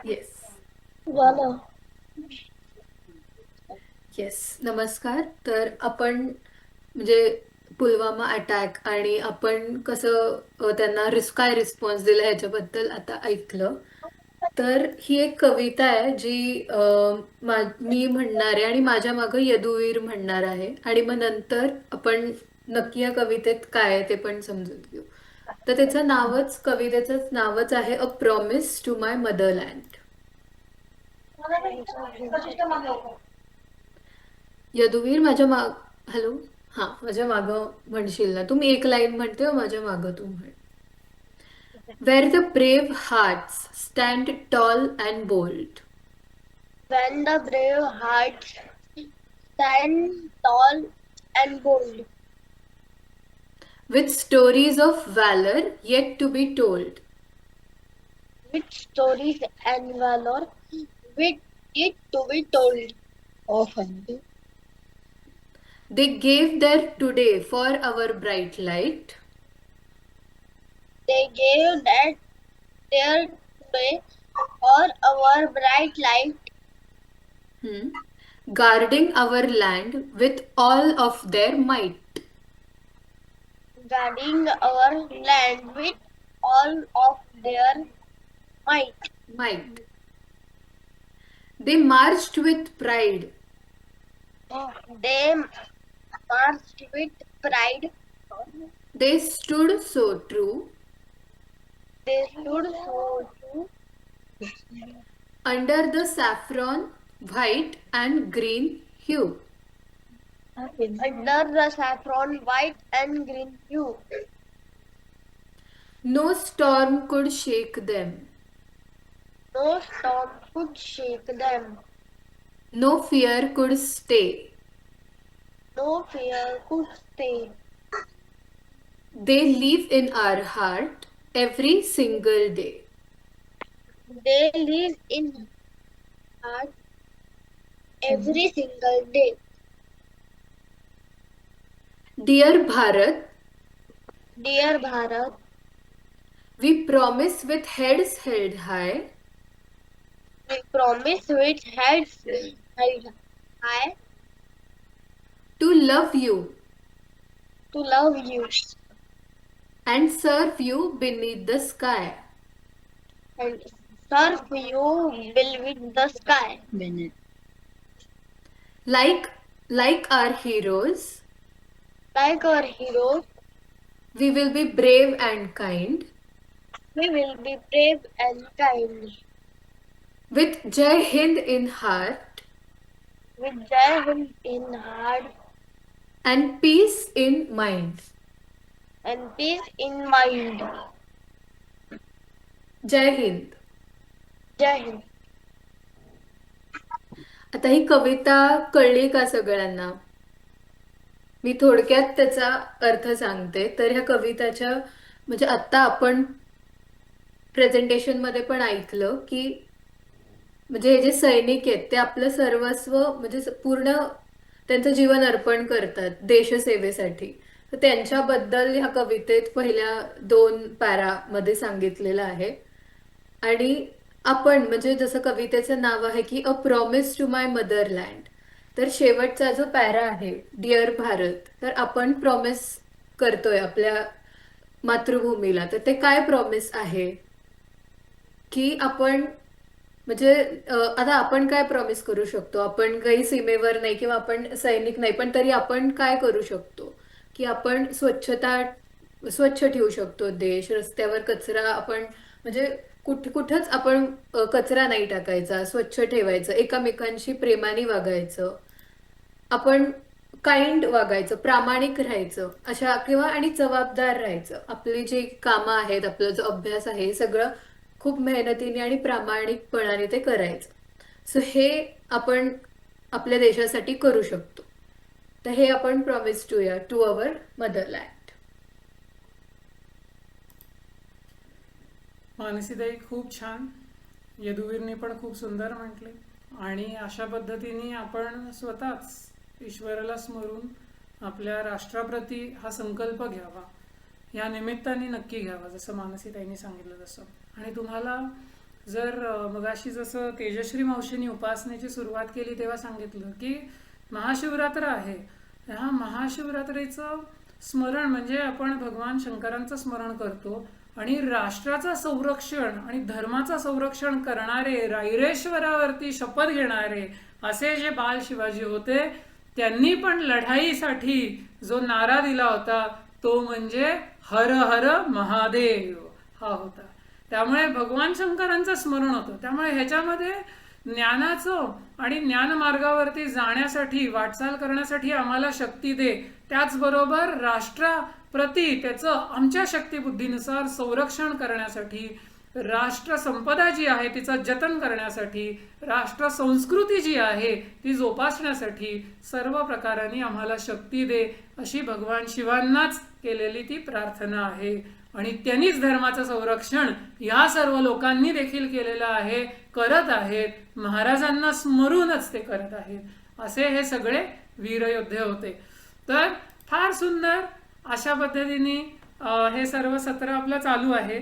Yes. झालं. Yes, नमस्कार. तर आपण म्हणजे पुलवामा अटॅक आणि आपण कसं त्यांना काय रिस्पॉन्स दिला ह्याच्याबद्दल आता ऐकलं. तर ही एक कविता आहे जी मी म्हणणार आहे आणि माझ्या मागं यदुवीर म्हणणार आहे आणि मग नंतर आपण नक्की या कवितेत काय आहे ते पण समजून घेऊ. तर त्याचं नावच कवितेचं नावच आहे a promise to my motherland. Yaduveer माझ्या माग हॅलो. हां, माझ्या मागं म्हणशील ना, तू मी एक लाईन म्हणते हो, माझ्या मागं तू म्हण. Where the brave hearts stand tall and bold, When the brave hearts stand tall and bold, with stories of valor yet to be told, with stories and valor, with it to be told. Often. they gave their today for our bright light, They gave that their today or our bright light, hmm, guarding our land with all of their might. guarding our land with all of their might. Might. They marched with pride, They marched with pride. they stood so true, They stood so true under the saffron, white, and green hue. under the saffron white and green hue. No storm could shake them, No storm could shake them. no fear could stay. No fear could stay. They live in our heart every single day. They live in heart every single day. Dear Bharat, Dear Bharat, we promise with heads held high we promise with heads held high to love you to love you and serve you beneath the sky. and serve you will with the sky. Like, like our heroes, Like our heroes, we will be brave and kind. we will be brave and kind. With Jai Hind in heart With Jai Hind in heart and peace in mind. and peace in mind. Jai Hind. Jai Hind. आता ही कविता कळली का सगळ्यांना? मी थोडक्यात त्याचा अर्थ सांगते. तर ह्या कविताच्या म्हणजे आत्ता आपण प्रेझेंटेशनमध्ये पण ऐकलं की म्हणजे हे जे सैनिक आहेत ते आपलं सर्वस्व म्हणजे पूर्ण त्यांचं जीवन अर्पण करतात देशसेवेसाठी. तर त्यांच्याबद्दल ह्या कवितेत पहिल्या 2 पॅरामध्ये सांगितलेलं आहे. आणि आपण म्हणजे जसं कवितेचं नाव आहे की a promise to my motherland. तर शेवटचा जो पॅरा आहे डिअर भारत, तर आपण प्रॉमिस करतोय आपल्या मातृभूमीला. तर ते काय प्रॉमिस आहे की आपण म्हणजे आता आपण काय प्रॉमिस करू शकतो? आपण काही सीमेवर नाही किंवा आपण सैनिक नाही, पण तरी आपण काय करू शकतो की आपण स्वच्छ ठेवू शकतो देश. रस्त्यावर कचरा आपण म्हणजे कुठंच आपण कचरा नाही टाकायचा, स्वच्छ ठेवायचं, एकमेकांशी प्रेमाने वागायचं, आपण काइंड वागायचं, प्रामाणिक राहायचं अशा किंवा आणि जबाबदार राहायचं. आपली जी कामं आहेत, आपला जो अभ्यास आहे, हे सगळं खूप मेहनतीने आणि प्रामाणिकपणाने ते करायचं. सो हे आपण आपल्या देशासाठी करू शकतो. तर हे आपण प्रॉमिस टू अवर मदरलँड. मानसीताई खूप छान. यदुवीरने पण खूप सुंदर म्हटले. आणि अशा पद्धतीने आपण स्वतःच ईश्वराला स्मरून आपल्या राष्ट्राप्रती हा संकल्प घ्यावा. या निमित्ताने नक्की घ्यावा, जसं मानसीताईंनी सांगितलं तसं. आणि तुम्हाला जर मगाशी जसं तेजश्री मावशींनी उपासनेची सुरुवात केली तेव्हा सांगितलं की महाशिवरात्र आहे. ह्या महाशिवरात्रीचं स्मरण म्हणजे आपण भगवान शंकरांचं स्मरण करतो आणि राष्ट्राचं संरक्षण आणि धर्माचं संरक्षण करणारे, रायरेश्वरावरती शपथ घेणारे असे जे बाल शिवाजी होते, त्यांनी पण लढाईसाठी जो नारा दिला होता तो म्हणजे हर हर महादेव हा होता. त्यामुळे भगवान शंकरांचं स्मरण होतं. त्यामुळे ह्याच्यामध्ये ज्ञानाचं आणि ज्ञानमार्गावरती जाण्यासाठी, वाटचाल करण्यासाठी आम्हाला शक्ती दे, त्याचबरोबर राष्ट्राप्रती त्याचं आमच्या शक्तिबुद्धीनुसार संरक्षण करण्यासाठी, राष्ट्र संपदा जी आहे तिचं जतन करण्यासाठी, राष्ट्र संस्कृती जी आहे ती जोपासण्यासाठी सर्व प्रकारांनी आम्हाला शक्ती दे, अशी भगवान शिवांनाच केलेली ती प्रार्थना आहे. आणि त्यांनीच धर्माचं संरक्षण या सर्व लोकांनी देखील केलेलं आहे, करत आहेत, महाराजांना स्मरूनच ते करत आहेत. असे हे सगळे वीरयोद्धे होते. तर फार सुंदर अशा पद्धतीने हे सर्व सत्र आपलं चालू आहे.